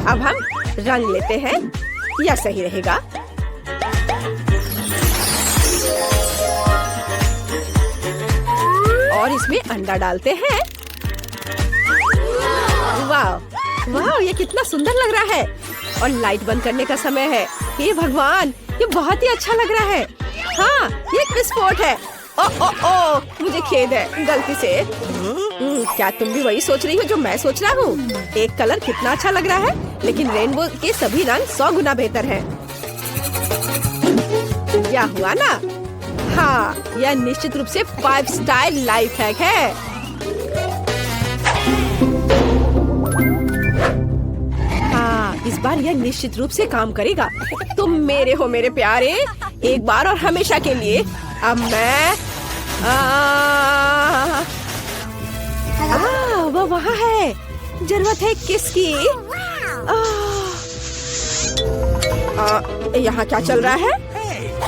अब हम रंग लेते हैं, यह सही रहेगा। और इसमें अंडा डालते हैं। वाह वाह, ये कितना सुंदर लग रहा है। और लाइट बंद करने का समय है। हे भगवान, ये बहुत ही अच्छा लग रहा है। हाँ, ये एक विस्फोट है। ओ ओ ओ, मुझे खेद है, गलती से। क्या तुम भी वही सोच रही हो जो मैं सोच रहा हूँ? एक कलर कितना अच्छा लग रहा है, लेकिन रेनबो के सभी रंग 100 गुना बेहतर है। क्या हुआ ना? हाँ, यह निश्चित रूप से 5 स्टार लाइफ हैक है। हाँ, इस बार यह निश्चित रूप से काम करेगा। तुम मेरे हो मेरे प्यारे, एक बार और हमेशा के लिए। अब मैं वो वहाँ है। जरूरत है किसकी? यहाँ क्या चल रहा है?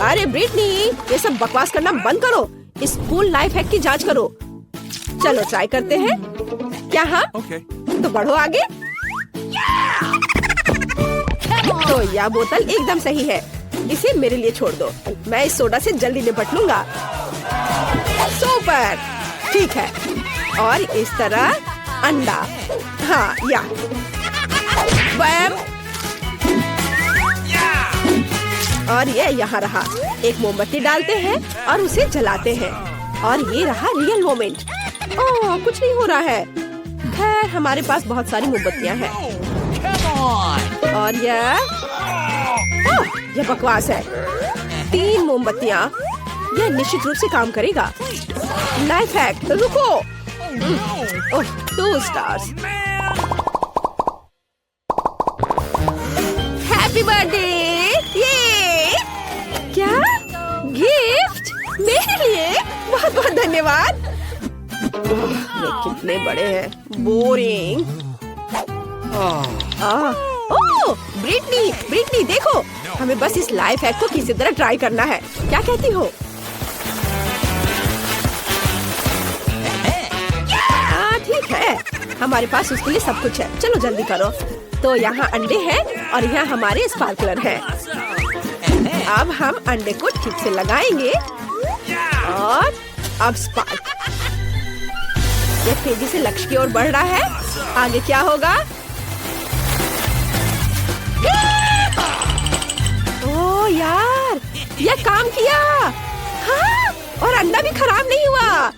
अरे ब्रिटनी, ये सब बकवास करना बंद करो। इस कूल लाइफ हैक की जांच करो। चलो ट्राई करते हैं। क्या? हाँ, तो बढ़ो आगे। तो यह बोतल एकदम सही है। इसे मेरे लिए छोड़ दो, मैं इस सोडा से जल्दी निपट लूंगा। सुपर, ठीक है। और इस तरह अंडा। हाँ, या बैम। और ये यहाँ रहा। एक मोमबत्ती डालते हैं और उसे जलाते हैं। और ये रहा रियल मोमेंट। ओह, कुछ नहीं हो रहा है। खैर, हमारे पास बहुत सारी मोमबत्तियाँ हैं। और यह बकवास है। 3 मोमबत्तियाँ, यह निश्चित रूप से काम करेगा। लाइफ हैक, रुको। ओह, 2 स्टार्स। Happy birthday. ये क्या गिफ्ट मेरे लिए? बहुत बहुत धन्यवाद। ये कितने बड़े हैं, बोरिंग। ओह, ब्रिटनी देखो, हमें बस इस लाइफ हैक को किसी तरह ट्राई करना है। क्या कहती हो? ठीक है, हमारे पास उसके लिए सब कुछ है। चलो जल्दी करो। तो यहाँ अंडे हैं और यहाँ हमारे स्पार्कलर हैं। अब हम अंडे को ठीक से लगाएंगे और अब स्पार्क। ये तेजी से लक्ष्य की ओर बढ़ रहा है। आगे क्या होगा? ओह यार, यह काम किया। हाँ, और अंडा भी खराब नहीं हुआ।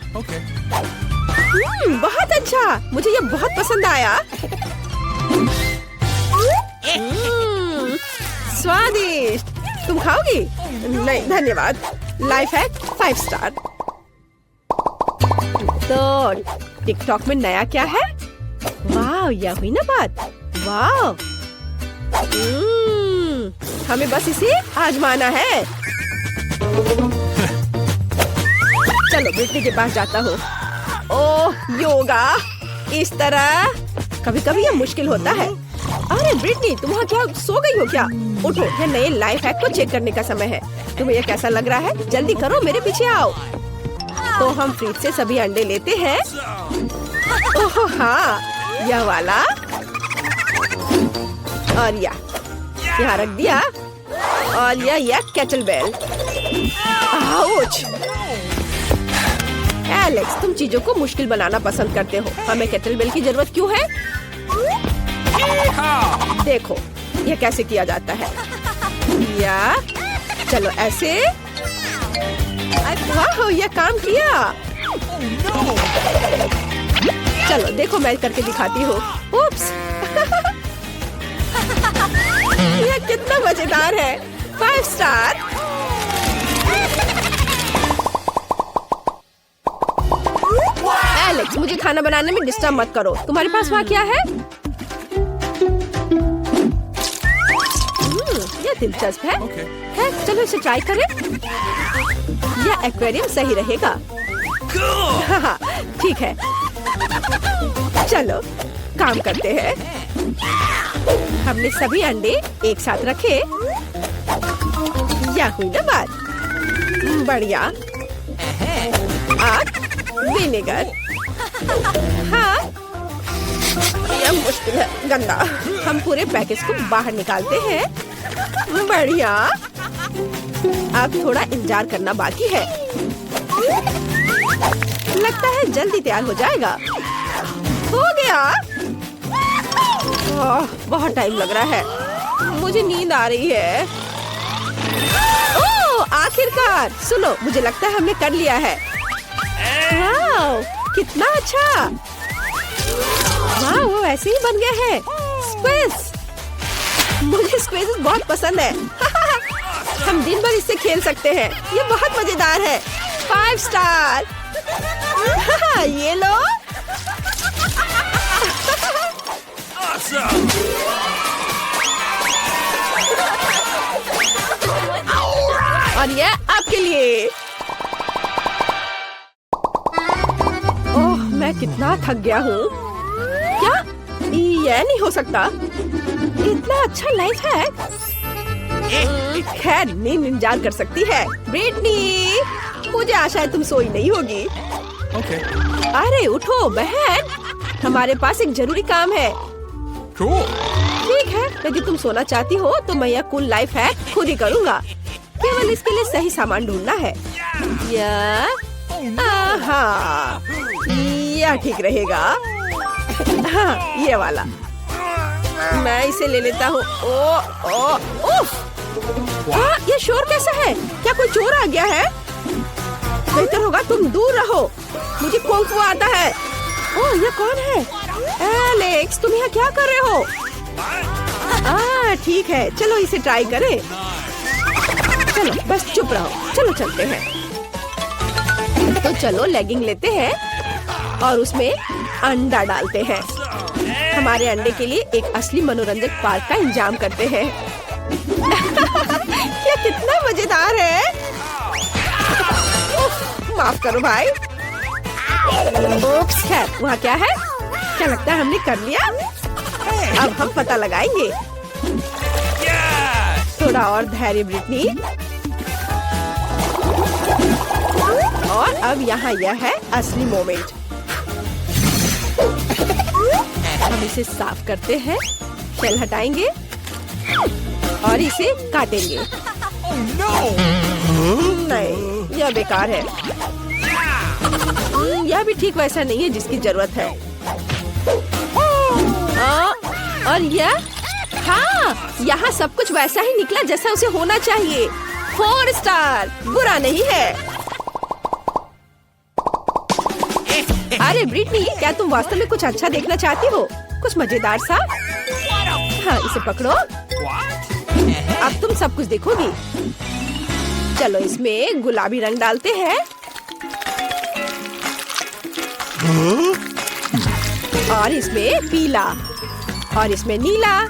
बहुत अच्छा, मुझे ये बहुत पसंद आया। स्वादिष्ट। तुम खाओगी? नहीं धन्यवाद। Life hack 5 star. तो टिकटॉक में नया क्या है? वाह, यह हुई ना बात। वाह, हमें बस इसे आजमाना है। चलो ब्रिटनी के पास जाता हूँ। ओह, योगा इस तरह कभी कभी यह मुश्किल होता है। अरे ब्रिटनी, तुम वहाँ क्या सो गई हो क्या? उठो, ये नए लाइफ हैक को चेक करने का समय है। तुम्हें यह कैसा लग रहा है? जल्दी करो, मेरे पीछे आओ। तो हम फ्रिज से सभी अंडे लेते हैं। ओह हाँ, यह वाला। और यहाँ रख दिया। और यह केटल बेल। आउच! एलेक्स, तुम चीजों को मुश्किल बनाना पसंद करते हो। हमें केटल बेल की जरूरत क्यों है? देखो, यह कैसे किया जाता है। या चलो ऐसे। वाह, यह काम किया। चलो देखो, मैं करके दिखाती हूँ। उप्स। यह कितना मजेदार है। 5 स्टार। एलेक्स, मुझे खाना बनाने में डिस्टर्ब मत करो। तुम्हारे पास वहाँ क्या है? यह दिलचस्प है। है, चलो इसे ट्राई करें। यह एक्वेरियम सही रहेगा। हाँ, ठीक है। चलो काम करते हैं। हमने सभी अंडे एक साथ रखे। यह हुई ना बात। बढ़िया। आग, विनेगर। हाँ, यह बड़ा मुश्किल है, गंदा। हम पूरे पैकेज को बाहर निकालते हैं। बढ़िया। अब थोड़ा इंतजार करना बाकी है। लगता है जल्दी तैयार हो जाएगा। हो गया। बहुत टाइम लग रहा है, मुझे नींद आ रही है। ओह, आखिरकार। सुनो, मुझे लगता है हमने कर लिया है। वाह, कितना अच्छा। वाह, वो ऐसे ही बन गया है। स्क्विज। मुझे स्क्विज बहुत पसंद है। हम दिन भर इससे खेल सकते हैं। ये बहुत मजेदार है। 5 स्टार। ये लो। और ये आपके लिए। ओह, मैं कितना थक गया हूँ। क्या ये नहीं हो सकता? इतना अच्छा लाइफ है। खैर, नींद इंतजार कर सकती है। ब्रिटनी, मुझे आशा है तुम सोई नहीं होगी। अरे उठो बहन, हमारे पास एक जरूरी काम है। ठीक है, यदि तुम सोना चाहती हो तो मैं यह कूल लाइफ हैक खुद ही करूँगा। केवल इसके लिए सही सामान ढूंढना है। यह ठीक रहेगा। हाँ, ये वाला। मैं इसे ले लेता हूँ। ये शोर कैसा है? क्या कोई चोर आ गया है? बेहतर होगा तुम दूर रहो, मुझे कुंग फू आता है। ओह, ये कौन है? एलेक्स, तुम यहाँ क्या कर रहे हो? ठीक है, चलो इसे ट्राई करें। चलो बस चुप रहो, चलो चलते हैं। तो चलो लेगिंग लेते हैं और उसमें अंडा डालते हैं। हमारे अंडे के लिए एक असली मनोरंजक पार्क का इंतजाम करते हैं। ये कितना मजेदार है। माफ करो भाई। ओप्स, खैर, वहाँ क्या है? क्या लगता है हमने कर लिया? अब हम पता लगाएंगे। थोड़ा और धैर्य ब्रिटनी। और अब यहाँ यह है असली मोमेंट। हम इसे साफ करते हैं, शेल हटाएंगे और इसे काटेंगे। नहीं, यह बेकार है। यह भी ठीक वैसा नहीं है जिसकी जरूरत है। और यह, हाँ, यहाँ सब कुछ वैसा ही निकला जैसा उसे होना चाहिए। 4 स्टार, बुरा नहीं है। अरे ब्रिटनी, क्या तुम वास्तव में कुछ अच्छा देखना चाहती हो? कुछ मजेदार सा? हाँ, इसे पकड़ो। अब तुम सब कुछ देखोगी। चलो इसमें गुलाबी रंग डालते हैं। और इसमें पीला और इसमें नीला।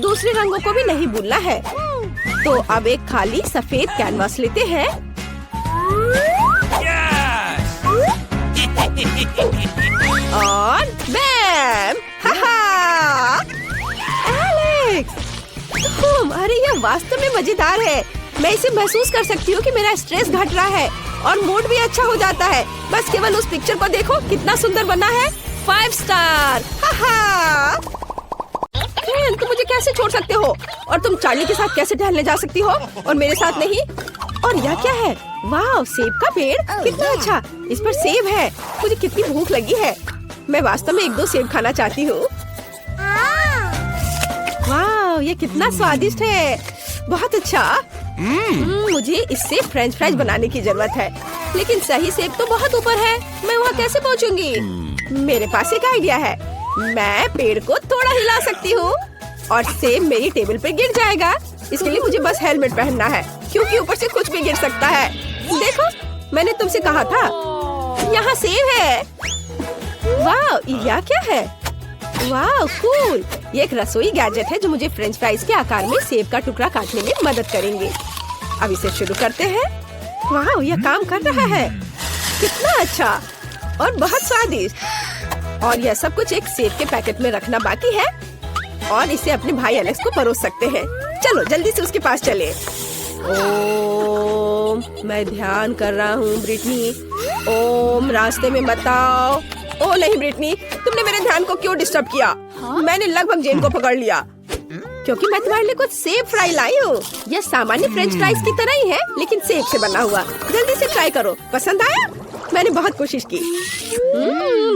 दूसरे रंगों को भी नहीं भूलना है। तो अब एक खाली सफेद कैनवास लेते हैं। और बैम! एलेक्स! अरे यह वास्तव में मजेदार है। मैं इसे महसूस कर सकती हूँ कि मेरा स्ट्रेस घट रहा है और मूड भी अच्छा हो जाता है। बस केवल उस पिक्चर को देखो, कितना सुंदर बना है। 5 स्टार। तुम मुझे कैसे छोड़ सकते हो? और तुम चार्ली के साथ कैसे टहलने जा सकती हो और मेरे साथ नहीं? और यह क्या है? वाह, सेब का पेड़, कितना अच्छा। इस पर सेब है। मुझे कितनी भूख लगी है। मैं वास्तव में 1-2 सेब खाना चाहती हूँ। वाह, ये कितना स्वादिष्ट है। बहुत अच्छा। मुझे इससे फ्रेंच फ्राइज बनाने की जरूरत है, लेकिन सही सेब तो बहुत ऊपर है। मैं वहाँ कैसे पहुँचूंगी? मेरे पास एक आइडिया है। मैं पेड़ को थोड़ा हिला सकती हूँ और सेब मेरी टेबल पे गिर जाएगा। इसके लिए मुझे बस हेलमेट पहनना है, क्योंकि ऊपर से कुछ भी गिर सकता है। देखो, मैंने तुमसे कहा था। यहाँ सेब है। वाह, यह क्या है? वाह, कूल। ये एक रसोई गैजेट है जो मुझे फ्रेंच फ्राइज के आकार में सेब का टुकड़ा काटने में मदद करेंगे। अब इसे शुरू करते हैं। वाह, यह काम कर रहा है। कितना अच्छा और बहुत स्वादिष्ट। और यह सब कुछ एक सेब के पैकेट में रखना बाकी है और इसे अपने भाई एलेक्स को परोस सकते हैं। चलो जल्दी से उसके पास चले। ओम, मैं ध्यान कर रहा हूँ ब्रिटनी। ओम, रास्ते में मत आओ। ओ नहीं ब्रिटनी, तुमने मेरे ध्यान को क्यों डिस्टर्ब किया? मैंने लगभग जेन को पकड़ लिया क्योंकि मैं तुम्हारे लिए कुछ सेब फ्राई लाई हूँ। यह सामान्य फ्रेंच फ्राइज की तरह ही है, लेकिन सेब से बना हुआ। जल्दी से ट्राई करो। पसंद आया? मैंने बहुत कोशिश की।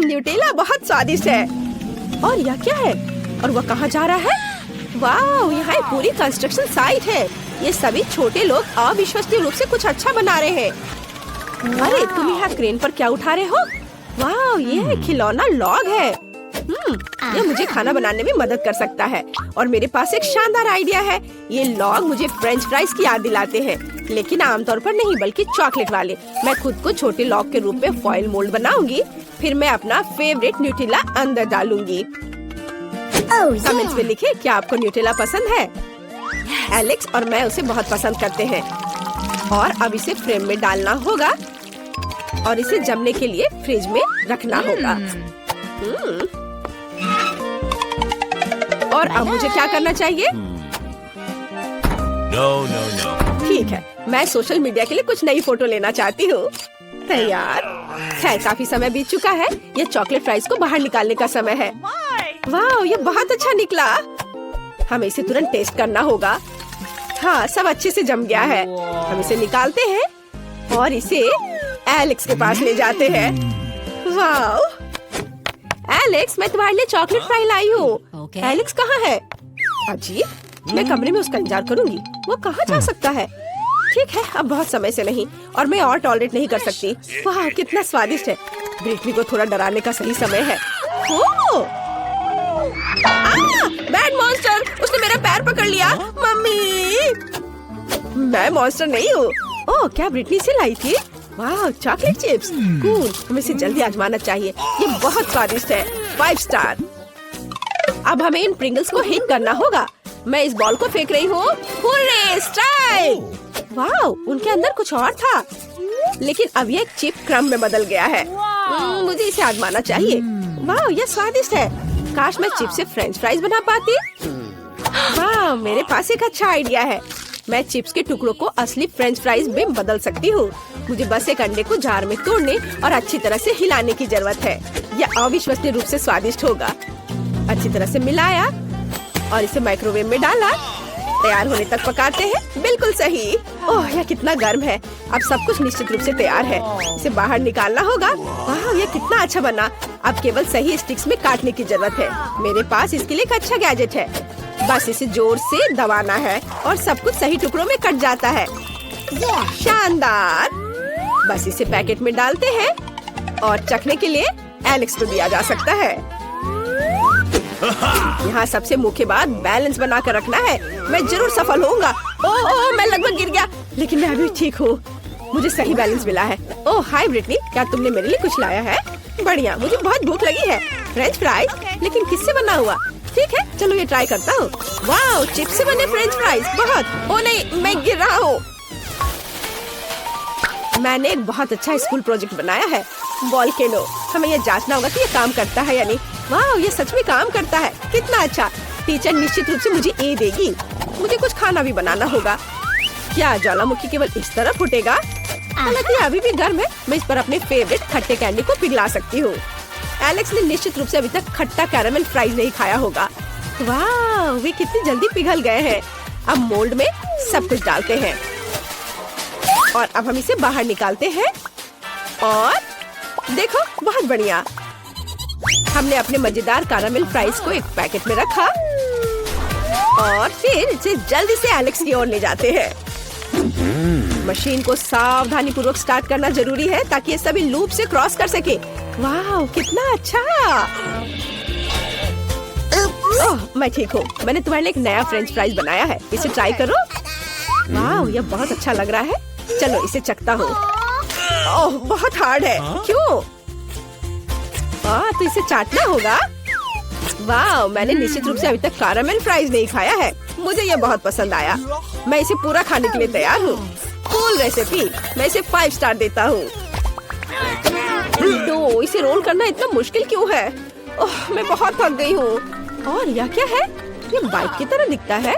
न्यूटेला बहुत स्वादिष्ट है। और यह क्या है? और वह कहाँ जा रहा है? वाह, यहाँ एक पूरी कंस्ट्रक्शन साइट है। ये सभी छोटे लोग अविश्वसनीय रूप से कुछ अच्छा बना रहे हैं। अरे तुम यहाँ क्रेन पर क्या उठा रहे हो? वाह, ये खिलौना लॉग है। यह मुझे खाना बनाने में मदद कर सकता है। और मेरे पास एक शानदार आइडिया है। ये लॉग मुझे फ्रेंच फ्राइज की याद दिलाते हैं, लेकिन आमतौर पर नहीं बल्कि चॉकलेट वाले। मैं खुद को छोटे लॉग के रूप में फॉइल मोल्ड बनाऊंगी, फिर मैं अपना फेवरेट न्यूटेला अंदर डालूंगी। कमेंट्स में लिखे क्या आपको न्यूटेला पसंद है। एलेक्स और मैं उसे बहुत पसंद करते हैं। और अब इसे फ्रेम में डालना होगा और इसे जमने के लिए फ्रिज में रखना होगा। और अब मुझे क्या करना चाहिए? No. ठीक है, मैं सोशल मीडिया के लिए कुछ नई फोटो लेना चाहती हूँ। तैयार। खैर काफी समय बीत चुका है। ये चॉकलेट फ्राइज को बाहर निकालने का समय है। वाह, ये बहुत अच्छा निकला। हमें इसे तुरंत टेस्ट करना होगा। हाँ, सब अच्छे से जम गया है। हम इसे निकालते हैं और इसे एलेक्स के पास ले जाते हैं। वाह एलेक्स, मैं तुम्हारे लिए चॉकलेट फ्राई लाई हूँ। एलेक्स कहाँ है? अजीब, मैं कमरे में उसका इंतजार करूंगी। वो कहाँ जा सकता है? ठीक है, अब बहुत समय से नहीं और मैं और टॉलरेट नहीं कर सकती। वाह, कितना स्वादिष्ट है। ब्रिटनी को थोड़ा डराने का सही समय है। बैड मॉन्स्टर, उसने मेरा पैर पकड़ लिया। मम्मी, मैं मॉन्स्टर नहीं हूँ। ओह, क्या ब्रिटनी से लाई थी? वाह, चॉकलेट चिप्स, कूल। हमें इसे जल्दी आजमाना चाहिए। ये बहुत स्वादिष्ट है। 5 स्टार। अब हमें इन प्रिंगल्स को हिट करना होगा। मैं इस बॉल को फेंक रही हूँ। Hurray, strike! वाह, उनके अंदर कुछ और था, लेकिन अब ये एक चिप क्रम में बदल गया है। मुझे इसे आजमाना चाहिए। वाह, ये स्वादिष्ट है। काश मैं चिप से फ्रेंच फ्राइज बना पाती। वाह, मेरे पास एक अच्छा आइडिया है। मैं चिप्स के टुकड़ों को असली फ्रेंच फ्राइज में बदल सकती हूँ। मुझे बस एक अंडे को जार में तोड़ने और अच्छी तरह से हिलाने की जरूरत है। यह अविश्वसनीय रूप से स्वादिष्ट होगा। अच्छी तरह से मिलाया और इसे माइक्रोवेव में डाला। तैयार होने तक पकाते हैं। बिल्कुल सही। ओह, यह कितना गर्म है। अब सब कुछ निश्चित रूप से तैयार है। इसे बाहर निकालना होगा। वाह, यह कितना अच्छा बना। अब केवल सही स्टिक्स में काटने की जरूरत है। मेरे पास इसके लिए एक अच्छा गैजेट है। बस इसे जोर से दबाना है और सब कुछ सही टुकड़ों में कट जाता है। शानदार। बस इसे पैकेट में डालते हैं और चखने के लिए एलेक्स को दिया जा सकता है। यहाँ सबसे मुख्य बात बैलेंस बना कर रखना है। मैं जरूर सफल होऊंगा। ओह, मैं लगभग गिर गया, लेकिन मैं अभी ठीक हूँ। मुझे सही बैलेंस मिला है। ओह हाय ब्रिटनी, क्या तुमने मेरे लिए कुछ लाया है? बढ़िया, मुझे बहुत भूख लगी है। फ्रेंच फ्राइज, लेकिन किससे बना हुआ? ठीक है, चलो ये ट्राई करता हूँ। वाह, चिप्स से बने फ्रेंच फ्राइज, बहुत। ओ नहीं, मैं गिर रहा हूँ। मैंने एक बहुत अच्छा स्कूल प्रोजेक्ट बनाया है, वॉल्केनो। हमें ये जांचना होगा कि ये काम करता है या नहीं। वाह, ये सच में काम करता है। कितना अच्छा। टीचर निश्चित रूप से मुझे ए देगी। मुझे कुछ खाना भी बनाना होगा। क्या ज्वालामुखी केवल इस तरह फूटेगा? हालांकि अभी भी गर्म है। मैं इस पर अपने फेवरेट खट्टे कैंडी को पिघला सकती हूँ। एलेक्स ने निश्चित रूप से अभी तक खट्टा कैरामेल फ्राइज नहीं खाया होगा। वाह, वे कितनी जल्दी पिघल गए हैं। अब मोल्ड में सब कुछ डालते हैं और अब हम इसे बाहर निकालते हैं। और देखो, बहुत बढ़िया। हमने अपने मजेदार कैरामेल फ्राइज को एक पैकेट में रखा और फिर इसे जल्दी से एलेक्स की ओर ले जाते हैं। मशीन को सावधानी पूर्वक स्टार्ट करना जरूरी है ताकि ये सभी लूप से क्रॉस कर सके। वाह, कितना अच्छा। ओह, मैं ठीक हूँ। मैंने तुम्हारे लिए एक नया फ्रेंच फ्राइज बनाया है। इसे ट्राई करो। वाह, यह बहुत अच्छा लग रहा है। चलो इसे चखता हूँ। ओह, बहुत हार्ड है। क्यों? तो इसे चाटना होगा। वाह, मैंने निश्चित रूप से अभी तक कैरामेल फ्राइज नहीं खाया है। मुझे यह बहुत पसंद आया। मैं इसे पूरा खाने के लिए तैयार हूँ। Cool recipe. मैं इसे 5 स्टार देता हूँ। तो इसे रोल करना इतना मुश्किल क्यों है? ओह, मैं बहुत थक गई हूँ। और यह क्या है? ये बाइक की तरह दिखता है।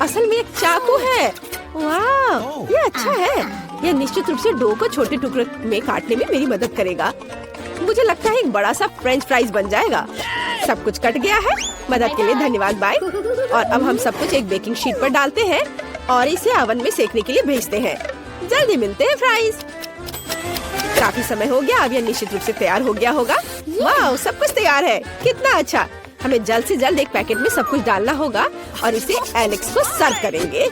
असल में एक चाकू है। वाह, ये अच्छा है। यह निश्चित रूप से डो को छोटे टुकड़ों में काटने में मेरी मदद करेगा। मुझे मुझे लगता है एक बड़ा सा फ्रेंच फ्राइज बन जाएगा। सब कुछ कट गया है। मदद के लिए धन्यवाद बाय। और अब हम सब कुछ एक बेकिंग शीट पर डालते हैं और इसे ओवन में सेकने के लिए भेजते हैं। जल्दी मिलते हैं फ्राइज। काफी समय हो गया, अब यह निश्चित रूप से तैयार हो गया होगा। वाह, सब कुछ तैयार है। कितना अच्छा। हमें जल्द से जल्द एक पैकेट में सब कुछ डालना होगा और इसे एलेक्स को सर्व करेंगे।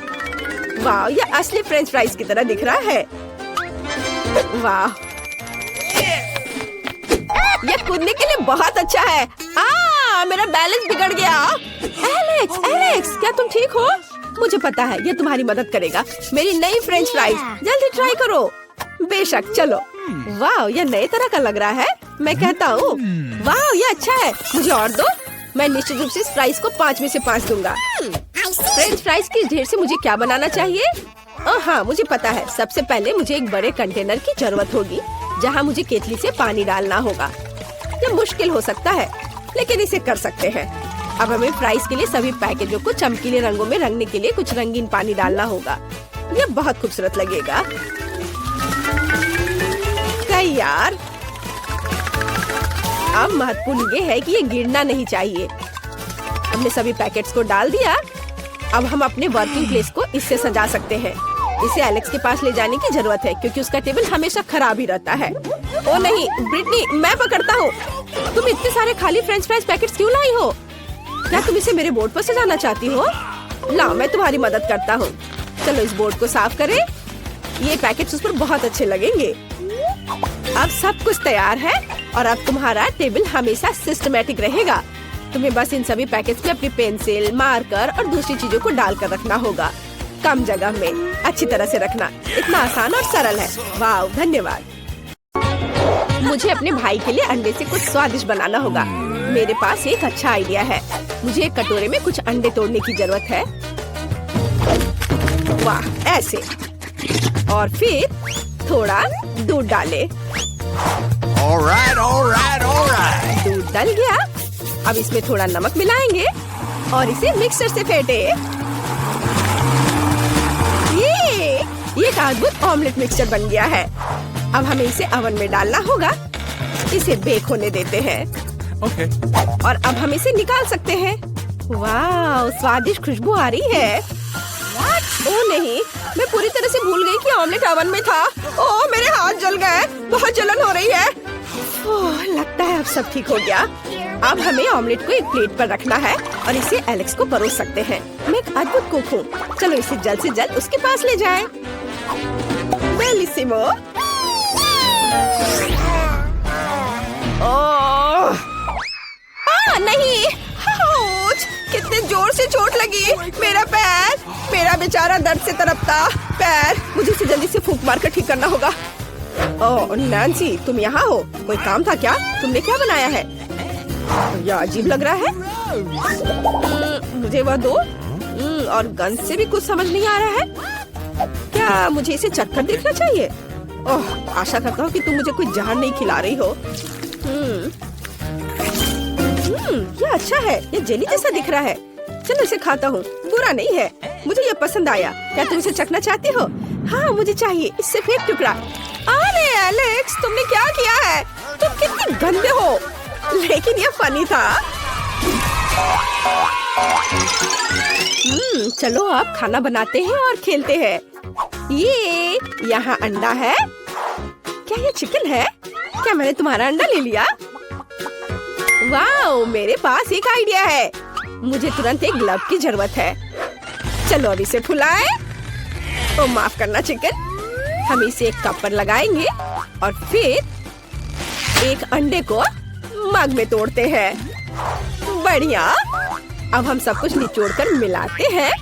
वाह, यह असली फ्रेंच फ्राइज की तरह दिख रहा है। वाह, यह कूदने के लिए बहुत अच्छा है। मेरा बैलेंस बिगड़ गया। एलेक्स, एलेक्स, क्या तुम ठीक हो? मुझे पता है यह तुम्हारी मदद करेगा। मेरी नई फ्रेंच फ्राइज, जल्दी ट्राई करो। बेशक, चलो। वाह, यह नए तरह का लग रहा है। मैं कहता हूँ, वाह, यह अच्छा है। मुझे और दो। मैं निश्चित रूप से इस फ्राइज को 5 में से 5 दूंगा। फ्रेंच फ्राइज की ढेर से मुझे क्या बनाना चाहिए? हाँ, मुझे पता है। सबसे पहले मुझे एक बड़े कंटेनर की जरूरत होगी जहाँ मुझे केतली से पानी डालना होगा। यह मुश्किल हो सकता है, लेकिन इसे कर सकते हैं। अब हमें फ्राइज के लिए सभी पैकेजों को चमकीले रंगों में रंगने के लिए कुछ रंगीन पानी डालना होगा। यह बहुत खूबसूरत लगेगा। तैयार। अब महत्वपूर्ण ये है कि ये गिरना नहीं चाहिए। हमने सभी पैकेट्स को डाल दिया। अब हम अपने वर्किंग प्लेस को इससे सजा सकते हैं। इसे एलेक्स के पास ले जाने की जरूरत है क्योंकि उसका टेबल हमेशा खराब ही रहता है। ओ नहीं, ब्रिटनी, मैं पकड़ता हूँ। तुम इतने सारे खाली फ्रेंच फ्राइज पैकेट्स क्यों लाई हो? क्या तुम इसे मेरे बोर्ड पर सजाना चाहती हो? लाओ, मैं तुम्हारी मदद करता हूँ। चलो इस बोर्ड को साफ करें। ये पैकेट्स उस पर बहुत अच्छे लगेंगे। अब सब कुछ तैयार है और अब तुम्हारा टेबल हमेशा सिस्टमैटिक रहेगा। तुम्हें बस इन सभी पैकेट्स में अपनी पेंसिल, मार्कर और दूसरी चीजों को डालकर रखना होगा। कम जगह में अच्छी तरह से रखना। इतना आसान और सरल है। वाह, धन्यवाद। मुझे अपने भाई के लिए अंडे से कुछ स्वादिष्ट बनाना होगा। मेरे पास एक अच्छा आइडिया है। मुझे एक कटोरे में कुछ अंडे तोड़ने की जरूरत है। वाह, ऐसे। और फिर थोड़ा दूध डाले। दूध डल गया। अब इसमें थोड़ा नमक मिलाएंगे और इसे मिक्सर से फेंटे। ये एक अद्भुत ऑमलेट मिक्सचर बन गया है। अब हमें इसे ओवन में डालना होगा। इसे बेक होने देते हैं। और अब हम इसे निकाल सकते हैं। वाह, स्वादिष्ट खुशबू आ रही है। ओह नहीं, मैं पूरी तरह से भूल गई कि ऑमलेट ओवन में था। ओह, मेरे हाथ जल गए। बहुत जलन हो रही है। ओह, लगता है अब सब ठीक हो गया। अब हमें ऑमलेट को एक प्लेट पर रखना है और इसे एलेक्स को परोस सकते हैं। मैं एक अद्भुत कुक हूँ। चलो इसे जल्द से जल्द उसके पास ले जाएं। बेलिसिमो। ओह, नहीं, कितने जोर से चोट लगी। मेरा पैर, मेरा बेचारा दर्द से तड़पता पैर। मुझे इसे जल्दी से फूंक मार कर ठीक करना होगा। ओह नैन्सी, तुम यहाँ हो? कोई काम था क्या? तुमने क्या बनाया है? यह अजीब लग रहा है। मुझे वह दो। और गंध से भी कुछ समझ नहीं आ रहा है। क्या मुझे इसे चखकर देखना चाहिए? ओह, आशा करता हूँ कि तुम मुझे कोई जहर नहीं खिला रही हो। यह अच्छा है। यह जेली जैसा दिख रहा है। चलो इसे खाता हूँ। बुरा नहीं है। मुझे यह पसंद आया। क्या तुम इसे चखना चाहती हो? हाँ, मुझे चाहिए। इससे फेंक टुकड़ा। अरे एलेक्स, तुमने क्या किया है? तुम कितनी गंदे हो। लेकिन यह फनी था। चलो अब खाना बनाते हैं और खेलते हैं। ये यहाँ अंडा है। क्या ये चिकन है? क्या मैंने तुम्हारा अंडा ले लिया? वाह, मेरे पास एक आइडिया है। मुझे तुरंत एक ग्लव की जरूरत है। चलो अब इसे फुलाएं। ओ माफ करना चिकन। हम इसे एक कप पर लगाएंगे और फिर एक अंडे को मग में तोड़ते हैं। बढ़िया। अब हम सब कुछ निचोड़कर मिलाते हैं।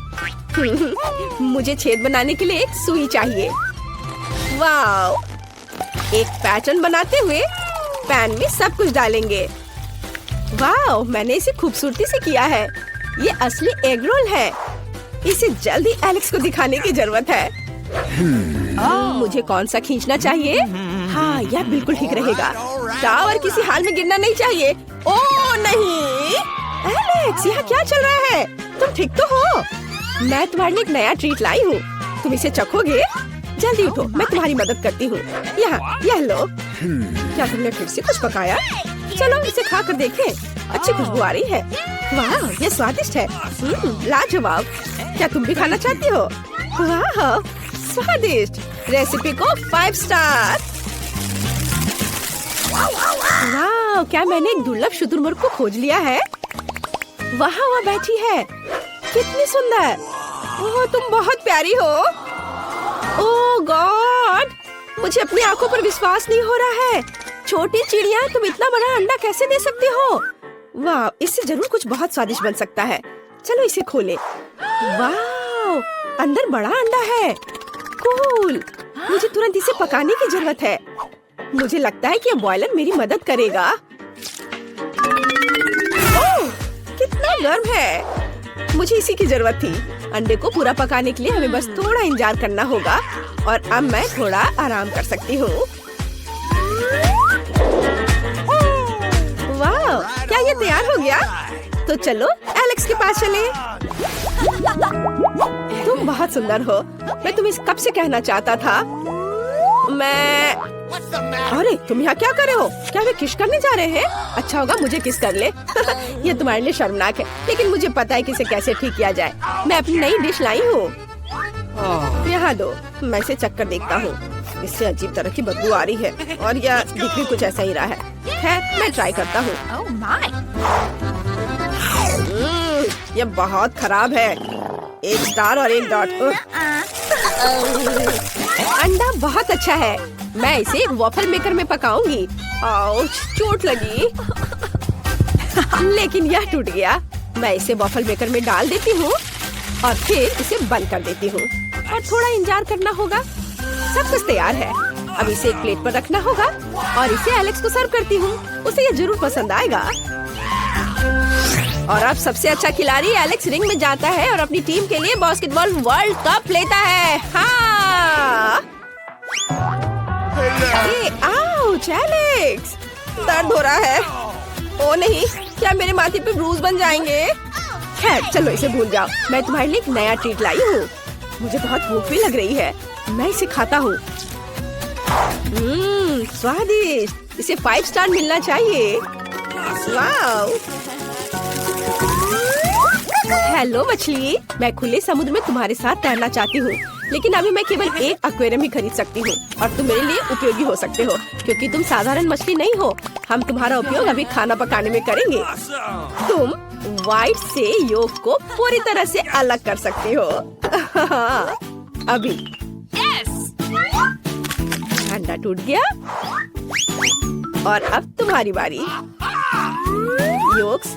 मुझे छेद बनाने के लिए एक सुई चाहिए। वाह, एक पैटर्न बनाते हुए पैन में सब कुछ डालेंगे। वाह, मैंने इसे खूबसूरती से किया है। ये असली एग रोल है। इसे जल्दी एलेक्स को दिखाने की जरूरत है। मुझे कौन सा खींचना चाहिए? हाँ, यह बिल्कुल ठीक रहेगा। टावर किसी हाल में गिरना नहीं चाहिए। ओह नहीं, एलेक्स, यहाँ क्या चल रहा है? तुम ठीक तो हो? मैं तुम्हारे लिए एक नया ट्रीट लाई हूँ। तुम इसे चखोगे? जल्दी उठो, मैं तुम्हारी मदद करती हूँ। यहाँ, यह लो। क्या तुमने फिर से कुछ पकाया? चलो इसे खा कर देखें। अच्छी खुशबू आ रही है। वाह, ये स्वादिष्ट है। लाजवाब। क्या तुम भी खाना चाहती हो? वाह, स्वादिष्ट। रेसिपी को 5 स्टार। वाह, क्या मैंने एक दुर्लभ शुतुरमुर्ग को खोज लिया है? वहाँ वहाँ बैठी है। कितनी सुंदर। ओह, तुम बहुत प्यारी हो। ओह गॉड, मुझे अपनी आंखों पर विश्वास नहीं हो रहा है। छोटी चिड़िया, तुम इतना बड़ा अंडा कैसे दे सकती हो? वाह, इससे जरूर कुछ बहुत स्वादिष्ट बन सकता है। चलो इसे खोलें। वाह, अंदर बड़ा अंडा है। कूल। मुझे तुरंत इसे पकाने की जरूरत है। मुझे लगता है कि ये बॉयलर मेरी मदद करेगा। ओह, कितना गर्म है। मुझे इसी की जरूरत थी। अंडे को पूरा पकाने के लिए हमें बस थोड़ा इंतजार करना होगा और अब मैं थोड़ा आराम कर सकती हूँ। वाह, क्या ये तैयार हो गया? तो चलो एलेक्स के पास चले। तुम बहुत सुंदर हो। मैं तुम्हें कब से कहना चाहता था। अरे तुम यहाँ क्या कर रहे हो? क्या वे किस करने जा रहे हैं? अच्छा होगा मुझे किस कर ले। ये तुम्हारे लिए शर्मनाक है, लेकिन मुझे पता है कि इसे कैसे ठीक किया जाए। मैं अपनी नई डिश लाई हूँ। यहाँ दो, मैं इसे चक्कर देखता हूँ। इससे अजीब तरह की बदबू आ रही है और यह दिख भी कुछ ऐसा ही रहा है। मैं ट्राई करता हूँ। यह बहुत खराब है। 1 स्टार और 1 डॉट। अंडा बहुत अच्छा है। मैं इसे एक वॉफल मेकर में पकाऊंगी। आउच, चोट लगी। लेकिन यह टूट गया। मैं इसे वॉफल मेकर में डाल देती हूँ और फिर इसे बंद कर देती हूँ और थोड़ा इंतजार करना होगा। सब कुछ तैयार है। अब इसे एक प्लेट पर रखना होगा और इसे एलेक्स को सर्व करती हूँ। उसे ये जरूर पसंद आएगा। और अब सबसे अच्छा खिलाड़ी एलेक्स रिंग में जाता है और अपनी टीम के लिए बास्केटबॉल वर्ल्ड कप लेता है। हाँ। आउच, एलेक्स, दर्द हो रहा है। ओ नहीं, क्या मेरे माथे पे ब्रूज बन जाएंगे? खैर चलो इसे भूल जाओ। मैं तुम्हारे लिए एक नया ट्रीट लाई हूँ। मुझे बहुत भूख भी लग रही है। मैं इसे खाता हूँ। स्वादिष्ट। इसे 5 स्टार मिलना चाहिए। वाव। हेलो मछली, मैं खुले समुद्र में तुम्हारे साथ तैरना चाहती हूँ, लेकिन अभी मैं केवल एक एक्वेरियम ही खरीद सकती हूँ और तुम मेरे लिए उपयोगी हो सकते हो क्योंकि तुम साधारण मछली नहीं हो। हम तुम्हारा उपयोग अभी खाना पकाने में करेंगे। तुम व्हाइट से योक को पूरी तरह से अलग कर सकते हो। अभी अंडा टूट गया और अब तुम्हारी बारी। योक्स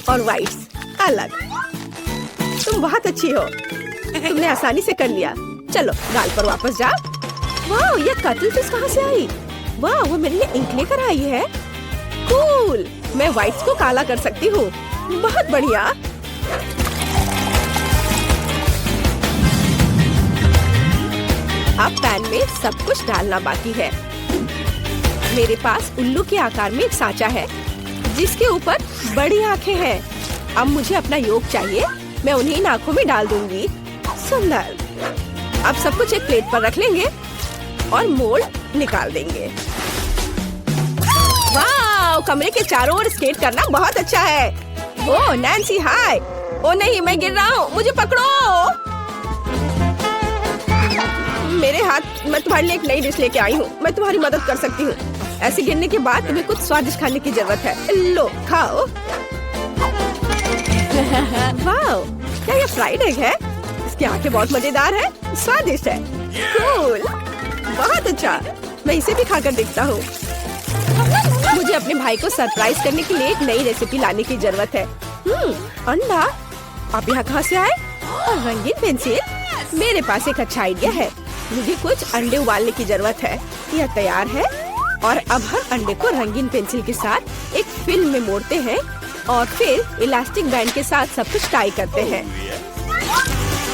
और व्हाइट्स अलग। तुम बहुत अच्छी हो। तुमने आसानी से कर लिया। चलो दाल पर वापस जाओ। वाह, ये कटल फिश कहाँ से आई? वाह, वो मेरे लिए इंक लेकर आई है। कूल। मैं व्हाइट्स को काला कर सकती हूँ। बहुत बढ़िया। अब पैन में सब कुछ डालना बाकी है। मेरे पास उल्लू के आकार में एक सांचा है जिसके ऊपर बड़ी आंखें हैं। अब मुझे अपना योग चाहिए। मैं उन्हें इन आंखों में डाल दूंगी। सुंदर। अब सब कुछ एक प्लेट पर रख लेंगे और मोल्ड निकाल देंगे। वाह, कमरे के चारों ओर स्केट करना बहुत अच्छा है। ओ नैन्सी, हाय। ओ नहीं, मैं गिर रहा हूँ, मुझे पकड़ो। मेरे हाथ। मैं तुम्हारे लिए एक नई डिश लेके आई हूँ। मैं तुम्हारी मदद कर सकती हूँ। ऐसे गिरने के बाद तुम्हें कुछ स्वादिष्ट खाने की जरूरत है। लो, खाओ। वाओ, क्या ये फ्राइड एग है? इसकी आंखें बहुत मजेदार है, स्वादिष्ट है। कूल, बहुत अच्छा। मैं इसे भी खाकर देखता हूँ। मुझे अपने भाई को सरप्राइज करने के लिए एक नई रेसिपी लाने की जरूरत है। अंडा। आप यहाँ कहाँ से आए? और रंगीन पेंसिल। मेरे पास एक अच्छा आइडिया है। मुझे कुछ अंडे उबालने की जरूरत है। यह तैयार है और अब हर अंडे को रंगीन पेंसिल के साथ एक फिल्म में मोड़ते हैं और फिर इलास्टिक बैंड के साथ सब कुछ टाई करते हैं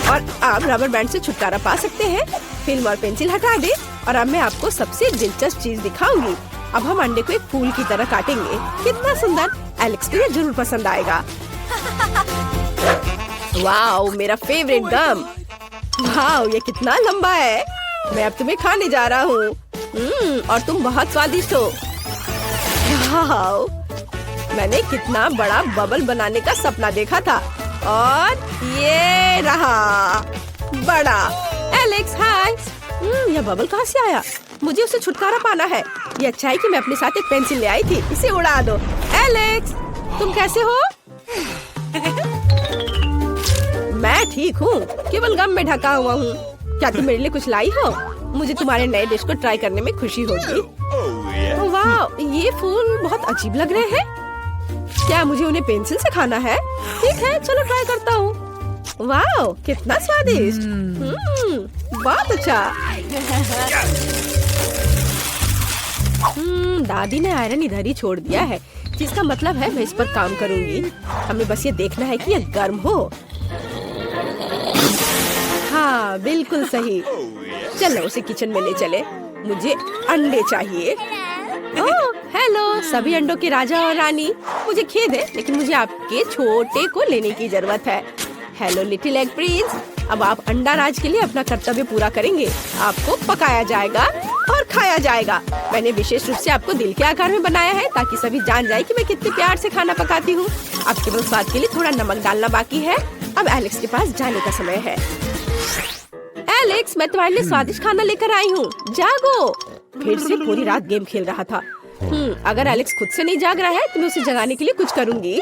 और आप रबर बैंड से छुटकारा पा सकते हैं। फिल्म और पेंसिल हटा दे और अब मैं आपको सबसे दिलचस्प चीज दिखाऊंगी। अब हम अंडे को एक फूल की तरह काटेंगे। कितना सुंदर। एलेक्स को ये जरूर पसंद आएगा। वाओ, मेरा फेवरेट गम। वाओ, ये कितना लंबा है। मैं अब तुम्हें खाने जा रहा हूँ। और तुम बहुत स्वादिष्ट हो। वाओ, मैंने कितना बड़ा बबल बनाने का सपना देखा था और ये रहा बड़ा। एलेक्स हाय। यह बबल कहाँ से आया? मुझे उसे छुटकारा पाना है। ये अच्छा है कि मैं अपने साथ एक पेंसिल ले आई थी, इसे उड़ा दो। एलेक्स, तुम कैसे हो? मैं ठीक हूँ, केवल गम में ढका हुआ हूँ। क्या तुम मेरे लिए कुछ लाई हो? मुझे तुम्हारे नए डिश को ट्राई करने में खुशी होगी। वाह, ये फूल बहुत अजीब लग रहे हैं। क्या मुझे उन्हें पेंसिल से खाना है? ठीक है, चलो ट्राई करता हूँ। वाह, कितना स्वादिष्ट। बहुत अच्छा। दादी ने आयरन इधर ही छोड़ दिया है, जिसका मतलब है मैं इस पर काम करूंगी। हमें बस ये देखना है कि यह गर्म हो। हाँ, बिल्कुल सही। चलो उसे किचन में ले चले। मुझे अंडे चाहिए। ओह, हेलो सभी अंडों के राजा और रानी। मुझे खेद है, लेकिन मुझे आपके छोटे को लेने की जरूरत है। हेलो लिटिल एग प्रिंस, अब आप अंडा राज के लिए अपना कर्तव्य पूरा करेंगे। आपको पकाया जाएगा और खाया जाएगा। मैंने विशेष रूप से आपको दिल के आकार में बनाया है, ताकि सभी जान जाए कि मैं कितने प्यार से खाना पकाती हूँ। अब केवल स्वाद के लिए थोड़ा नमक डालना बाकी है। अब एलेक्स के पास जाने का समय है। एलेक्स, मैं तुम्हारे लिए स्वादिष्ट खाना लेकर आई हूँ। जागो। फिर से पूरी रात गेम खेल रहा था। अगर एलेक्स खुद से नहीं जाग रहा है तो मैं उसे जगाने के लिए कुछ करूँगी।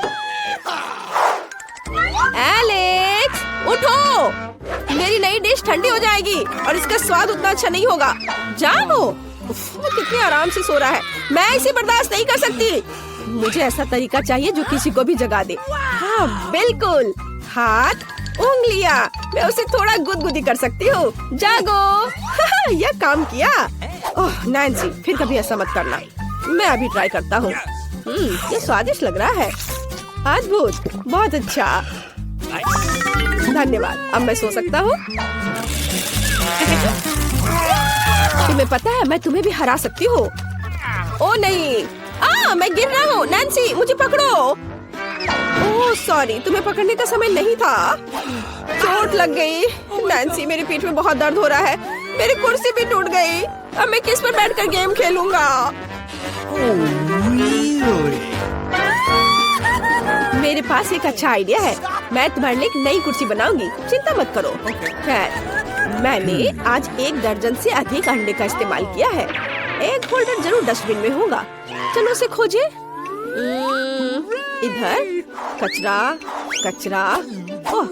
एलेक्स, उठो। मेरी नई डिश ठंडी हो जाएगी और इसका स्वाद उतना अच्छा नहीं होगा। जागो। वो कितने आराम से सो रहा है। मैं इसे बर्दाश्त नहीं कर सकती। मुझे ऐसा तरीका चाहिए जो किसी को भी जगा दे। हाँ, बिल्कुल। हाथ, उंगलियां, मैं उसे थोड़ा गुदगुदी कर सकती हूँ। जागो। यह काम किया। ओह नैन्सी, फिर कभी ऐसा मत करना। मैं अभी ट्राई करता हूँ। ये स्वादिष्ट लग रहा है। अद्भुत, बहुत अच्छा। धन्यवाद। अब मैं सो सकता हूँ। तुम्हें पता है, मैं तुम्हें भी हरा सकती हूँ। ओ नहीं, मैं गिर रहा हूँ। नैन्सी, मुझे पकड़ो। ओह सॉरी, तुम्हें पकड़ने का समय नहीं था। चोट लग गई। नैन्सी, मेरी पीठ में बहुत दर्द हो रहा है। मेरी कुर्सी भी टूट गई। अब मैं किस पर बैठकर गेम खेलूंगा? मेरे पास एक अच्छा आइडिया है। मैं तुम्हारे लिए एक नई कुर्सी बनाऊंगी। चिंता मत करो। खैर, मैंने आज 1 दर्जन से अधिक अंडे का इस्तेमाल किया है। एक होल्डर जरूर डस्टबिन में होगा। चलो उसे खोजे। इधर कचरा, कचरा। ओह,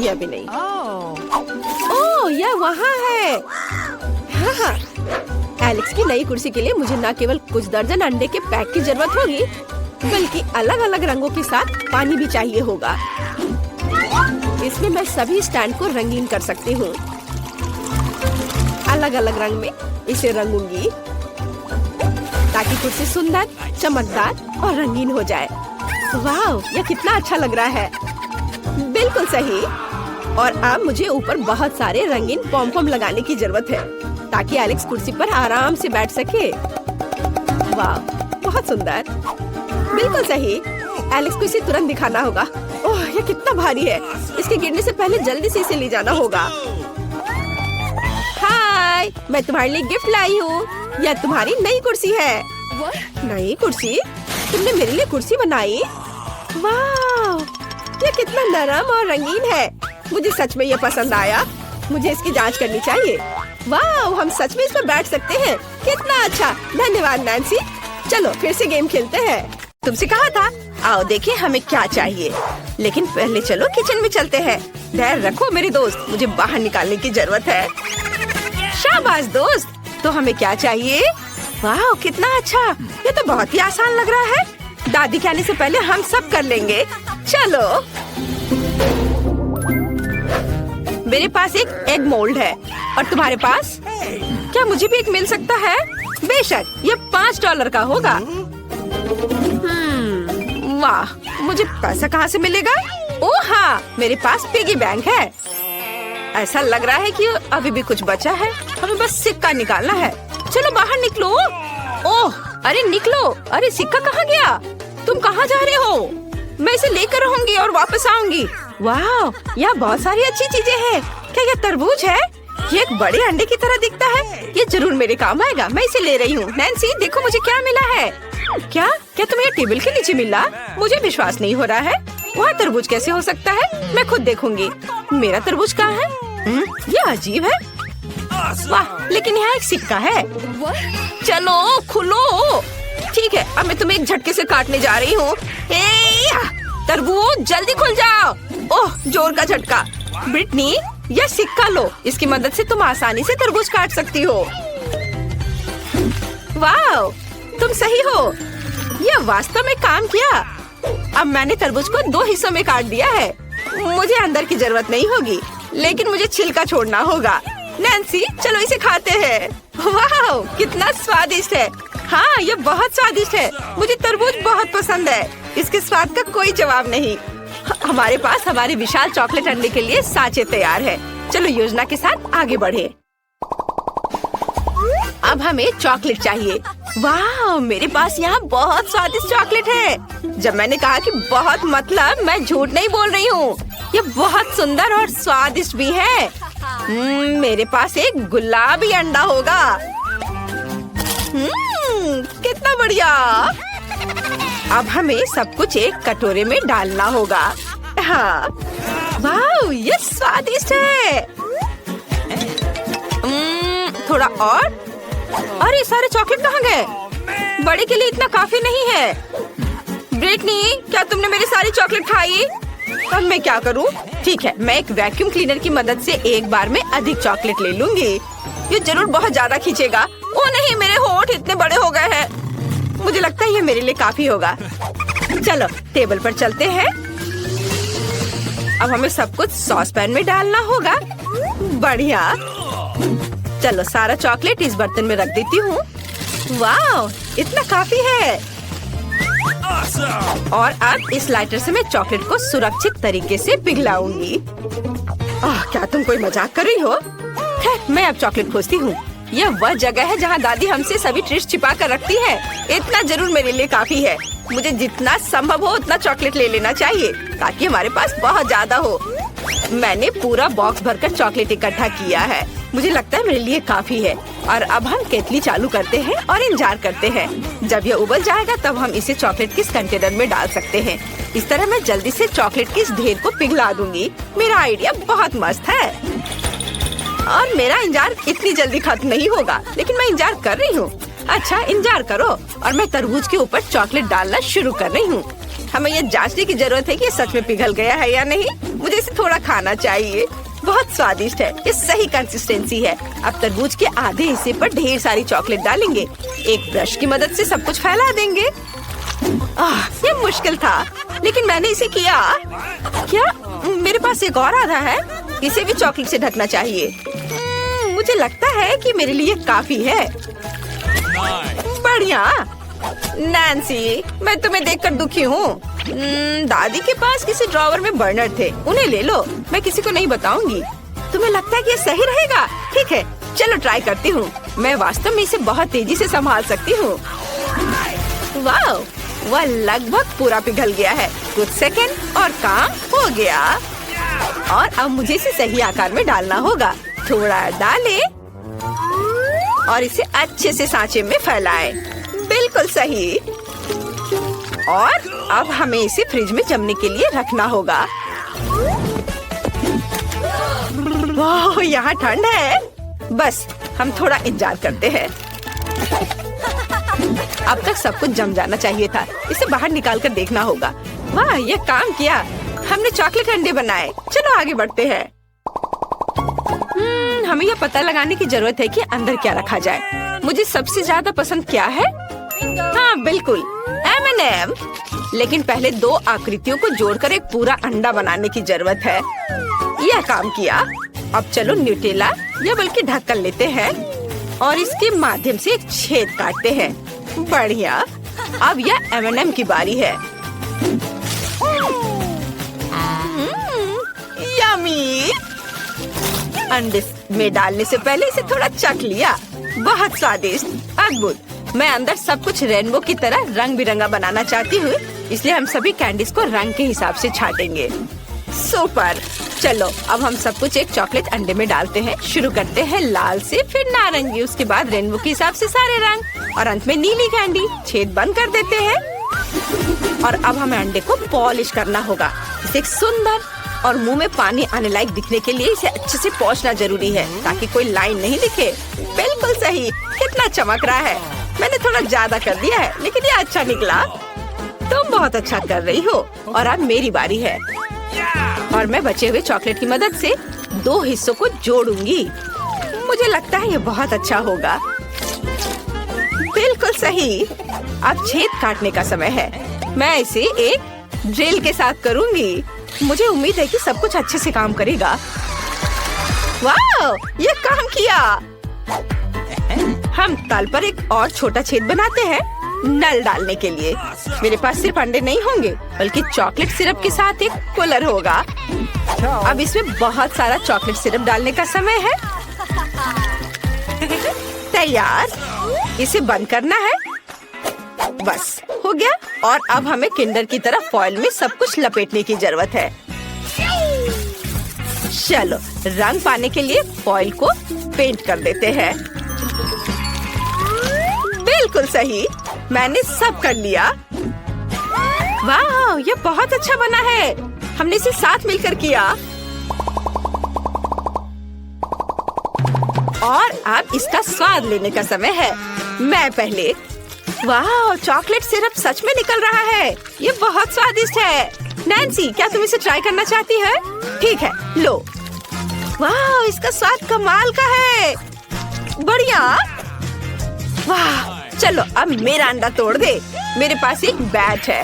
यह भी नहीं। ओह, यह वहाँ है। हाँ, एलेक्स की नई कुर्सी के लिए मुझे न केवल कुछ दर्जन अंडे के पैक की जरूरत होगी, बल्कि अलग अलग रंगों के साथ पानी भी चाहिए होगा। इसमें मैं सभी स्टैंड को रंगीन कर सकती हूँ। अलग अलग रंग में इसे रंगूंगी, ताकि कुर्सी सुंदर, चमकदार और रंगीन हो जाए। वाह, यह कितना अच्छा लग रहा है। बिल्कुल सही। और अब मुझे ऊपर बहुत सारे रंगीन पॉम पॉम लगाने की जरूरत है, ताकि एलेक्स कुर्सी पर आराम से बैठ सके। वाह, बहुत सुंदर। बिल्कुल सही। एलेक्स को इसे तुरंत दिखाना होगा। ओह, यह कितना भारी है। इसके गिरने से पहले जल्दी से इसे ले जाना होगा। हाय, मैं तुम्हारे लिए गिफ्ट लाई हूँ। यह तुम्हारी नई कुर्सी है। नई कुर्सी? तुमने मेरे लिए कुर्सी बनाई? वाह, यह कितना नरम और रंगीन है। मुझे सच में यह पसंद आया। मुझे इसकी जांच करनी चाहिए। वाह, हम सच में इस पर बैठ सकते हैं। कितना अच्छा। धन्यवाद नैन्सी। चलो फिर से गेम खेलते हैं। तुमसे कहा था। आओ देखिए हमें क्या चाहिए। लेकिन पहले चलो किचन में चलते हैं। धैर्य रखो मेरे दोस्त, मुझे बाहर निकालने की जरूरत है। शाबाश दोस्त। तो हमें क्या चाहिए? वाह, कितना अच्छा। ये तो बहुत ही आसान लग रहा है। दादी के आने से पहले हम सब कर लेंगे। चलो। मेरे पास एक एग मोल्ड है और तुम्हारे पास? क्या मुझे भी एक मिल सकता है? बेशक, ये $5 का होगा। वाह, मुझे पैसा कहाँ से मिलेगा? ओह हाँ, मेरे पास पिगी बैंक है। ऐसा लग रहा है कि अभी भी कुछ बचा है। हमें बस सिक्का निकालना है। चलो बाहर निकलो। ओह, अरे निकलो। अरे सिक्का कहाँ गया? तुम कहाँ जा रहे हो? मैं इसे लेकर रहूंगी और वापस आऊंगी। वाह, यहाँ बहुत सारी अच्छी चीजें हैं। क्या यह तरबूज है? ये एक बड़े अंडे की तरह दिखता है। ये जरूर मेरे काम आएगा। मैं इसे ले रही हूँ। नैन्सी, देखो मुझे क्या मिला है। क्या क्या तुम्हें ये टेबल के नीचे मिला? मुझे विश्वास नहीं हो रहा है। वहाँ तरबूज कैसे हो सकता है? मैं खुद देखूंगी। मेरा तरबूज कहाँ है? ये अजीब है। वाह, लेकिन यहाँ एक सिक्का है। चलो खुलो। ठीक है, अब मैं तुम्हें एक झटके से काटने जा रही हूँ। तरबूज जल्दी खुल जाओ। ओह, जोर का झटका। ब्रिटनी, यह सिक्का लो। इसकी मदद से तुम आसानी से तरबूज काट सकती हो। वाह, तुम सही हो। यह वास्तव में काम किया। अब मैंने तरबूज को 2 हिस्सों में काट दिया है। मुझे अंदर की जरूरत नहीं होगी, लेकिन मुझे छिलका छोड़ना होगा। नैन्सी, चलो इसे खाते हैं। वाह, कितना स्वादिष्ट है। हाँ, ये बहुत स्वादिष्ट है। मुझे तरबूज बहुत पसंद है। इसके स्वाद का कोई जवाब नहीं। हमारे पास हमारे विशाल चॉकलेट अंडे के लिए सांचे तैयार है। चलो योजना के साथ आगे बढ़े। अब हमें चॉकलेट चाहिए। वाह, मेरे पास यहाँ बहुत स्वादिष्ट चॉकलेट है। जब मैंने कहा कि बहुत, मतलब मैं झूठ नहीं बोल रही हूँ। ये बहुत सुंदर और स्वादिष्ट भी है। मेरे पास एक गुलाबी अंडा होगा। कितना बढ़िया। अब हमें सब कुछ एक कटोरे में डालना होगा। हाँ, वाह, ये स्वादिष्ट है। थोड़ा और। अरे सारे चॉकलेट कहाँ गए? बड़े के लिए इतना काफी नहीं है। ब्रिटनी, क्या तुमने मेरी सारी चॉकलेट खाई? अब मैं क्या करूँ? ठीक है, मैं एक वैक्यूम क्लीनर की मदद से एक बार में अधिक चॉकलेट ले लूंगी। ये जरूर बहुत ज्यादा खींचेगा। ओ नहीं, मेरे होंठ इतने बड़े हो गए हैं। मुझे लगता है ये मेरे लिए काफी होगा। चलो टेबल पर चलते हैं। अब हमें सब कुछ सॉस पैन में डालना होगा। बढ़िया। चलो सारा चॉकलेट इस बर्तन में रख देती हूँ। वाह, इतना काफी है। और अब इस लाइटर से मैं चॉकलेट को सुरक्षित तरीके से पिघलाऊंगी। क्या तुम कोई मजाक कर रही हो? मैं अब चॉकलेट खोजती हूँ। यह वह जगह है जहाँ दादी हमसे सभी ट्रिक्स छिपा कर रखती है। इतना जरूर मेरे लिए काफी है। मुझे जितना संभव हो उतना चॉकलेट ले लेना चाहिए ताकि हमारे पास बहुत ज्यादा हो। मैंने पूरा बॉक्स भरकर चॉकलेट इकट्ठा किया है। मुझे लगता है मेरे लिए काफी है। और अब हम केतली चालू करते हैं और इंतजार करते हैं। जब यह उबल जाएगा तब हम इसे चॉकलेट के कंटेनर में डाल सकते हैं। इस तरह मैं जल्दी से चॉकलेट के इस ढेर को पिघला दूंगी। मेरा आइडिया बहुत मस्त है और मेरा इंतजार इतनी जल्दी खत्म नहीं होगा, लेकिन मैं इंतजार कर रही हूँ। अच्छा, इंतजार करो और मैं तरबूज के ऊपर चॉकलेट डालना शुरू कर रही हूँ। हमें ये जांचने की जरूरत है कि ये सच में पिघल गया है या नहीं। मुझे इसे थोड़ा खाना चाहिए। बहुत स्वादिष्ट है। ये सही कंसिस्टेंसी है। अब तरबूज के आधे हिस्से पर ढेर सारी चॉकलेट डालेंगे। एक ब्रश की मदद से सब कुछ फैला देंगे। ये मुश्किल था, लेकिन मैंने इसे किया। क्या मेरे पास एक और आधा है? इसे भी चॉकलेट से ढकना चाहिए। मुझे लगता है कि मेरे लिए काफी है। बढ़िया। नैन्सी, मैं तुम्हें देखकर दुखी हूँ। दादी के पास किसी ड्रॉवर में बर्नर थे, उन्हें ले लो। मैं किसी को नहीं बताऊंगी। तुम्हें लगता है कि ये सही रहेगा? ठीक है, चलो ट्राई करती हूँ। मैं वास्तव में इसे बहुत तेजी से संभाल सकती हूँ। वाह, वह लगभग पूरा पिघल गया है। कुछ सेकंड और काम हो गया। और अब मुझे इसे सही आकार में डालना होगा। थोड़ा डालें और इसे अच्छे से सांचे में फैलाएं। बिल्कुल सही। और अब हमें इसे फ्रिज में जमने के लिए रखना होगा। वाह, यहाँ ठंड है। बस हम थोड़ा इंतजार करते हैं। अब तक सब कुछ जम जाना चाहिए था। इसे बाहर निकाल कर देखना होगा। वाह, ये काम किया। हमने चॉकलेट अंडे बनाए। चलो आगे बढ़ते हैं। हमें यह पता लगाने की जरूरत है कि अंदर क्या रखा जाए। मुझे सबसे ज्यादा पसंद क्या है? हाँ बिल्कुल, M&M। लेकिन पहले 2 आकृतियों को जोड़कर एक पूरा अंडा बनाने की जरूरत है। यह काम किया। अब चलो न्यूटेला या बल्कि ढक्कन लेते हैं और इसके माध्यम से एक छेद काटते हैं। बढ़िया। अब यह M&M की बारी है। यम्मी। अंडे में डालने से पहले इसे थोड़ा चख लिया। बहुत स्वादिष्ट, अद्भुत। मैं अंदर सब कुछ रेनबो की तरह रंग बिरंगा बनाना चाहती हूँ, इसलिए हम सभी कैंडीज को रंग के हिसाब से छाटेंगे। सुपर। चलो अब हम सब कुछ एक चॉकलेट अंडे में डालते हैं। शुरू करते हैं लाल से, फिर नारंगी, उसके बाद रेनबो के हिसाब से सारे रंग और अंत में नीली कैंडी। छेद बंद कर देते हैं और अब हमें अंडे को पॉलिश करना होगा। इसे सुंदर और मुंह में पानी आने लायक दिखने के लिए इसे अच्छे से पोंछना जरूरी है ताकि कोई लाइन नहीं दिखे। बिल्कुल सही, कितना चमक रहा है। मैंने थोड़ा ज्यादा कर दिया है लेकिन ये अच्छा निकला। तुम बहुत अच्छा कर रही हो और अब मेरी बारी है और मैं बचे हुए चॉकलेट की मदद से 2 हिस्सों को जोड़ूंगी। मुझे लगता है ये बहुत अच्छा होगा। बिल्कुल सही। अब छेद काटने का समय है। मैं इसे एक ड्रिल के साथ करूंगी। मुझे उम्मीद है कि सब कुछ अच्छे से काम करेगा। वाह, ये काम किया। हम तल पर एक और छोटा छेद बनाते हैं नल डालने के लिए। मेरे पास सिर्फ अंडे नहीं होंगे बल्कि चॉकलेट सिरप के साथ एक कूलर होगा। अब इसमें बहुत सारा चॉकलेट सिरप डालने का समय है। तैयार। इसे बंद करना है। बस हो गया। और अब हमें किंडर की तरह फॉइल में सब कुछ लपेटने की जरूरत है। चलो रंग पाने के लिए फॉइल को पेंट कर देते हैं। बिल्कुल सही, मैंने सब कर लिया। वाह, ये बहुत अच्छा बना है। हमने इसे साथ मिलकर किया। और अब इसका स्वाद लेने का समय है। मैं पहले। वाह, चॉकलेट सिरप सच में निकल रहा है। ये बहुत स्वादिष्ट है। नैन्सी, क्या तुम इसे ट्राई करना चाहती है? ठीक है, लो। वाह, इसका स्वाद कमाल का है। बढ़िया। वाह, चलो अब मेरा अंडा तोड़ दे। मेरे पास एक बैट है।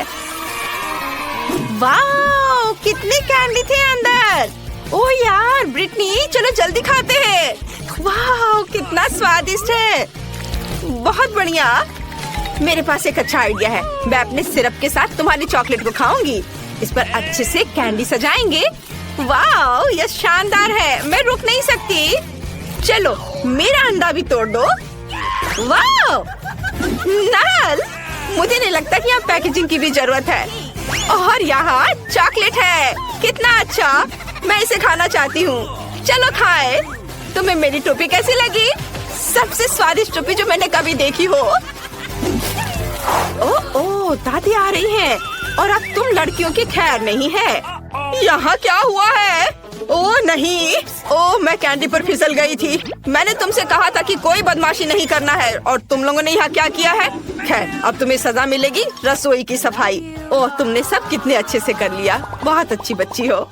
वाह, कितने कैंडी थे अंदर। ओह यार ब्रिटनी, चलो जल्दी खाते हैं। वाह, कितना स्वादिष्ट है। बहुत बढ़िया। मेरे पास एक अच्छा आइडिया है। मैं अपने सिरप के साथ तुम्हारी चॉकलेट को खाऊंगी। इस पर अच्छे से कैंडी सजाएंगे। वाह, यह शानदार है। मैं रुक नहीं सकती। चलो मेरा अंडा भी तोड़ दो। वाह, नल, मुझे नहीं लगता कि यहाँ पैकेजिंग की भी जरूरत है। और यहाँ चॉकलेट है। कितना अच्छा, मैं इसे खाना चाहती हूँ। चलो खाए। तुम्हें मेरी टोपी कैसी लगी? सबसे स्वादिष्ट टोपी जो मैंने कभी देखी हो। ओह, दादी आ रही हैं। और अब तुम लड़कियों की खैर नहीं है। यहाँ क्या हुआ है? ओह नहीं, ओह मैं कैंडी पर फिसल गई थी। मैंने तुमसे कहा था कि कोई बदमाशी नहीं करना है और तुम लोगों ने यहाँ क्या किया है? खैर, अब तुम्हें सजा मिलेगी। रसोई की सफाई। ओह, तुमने सब कितने अच्छे से कर लिया। बहुत अच्छी बच्ची हो।